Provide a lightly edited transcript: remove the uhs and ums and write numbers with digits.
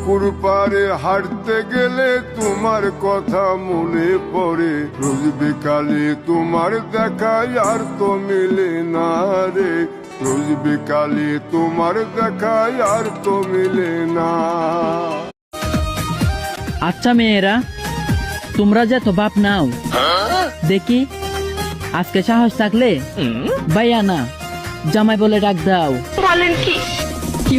পুকুর পাড়ে হাঁটতে গেলে তোমার কথা মনে পড়ে, রোজ বিকালে তোমার দেখা আর তো মিলে না রে, রোজ বিকালে তোমার দেখা আর তো মিলে না। আচ্ছা মেয়েরা, তোমরা যে তো বাপ নাও, দেখি আজকে সাহস থাকলে ভাইয়া না জামাই বলে ডাক দাও। বলেন কি? কি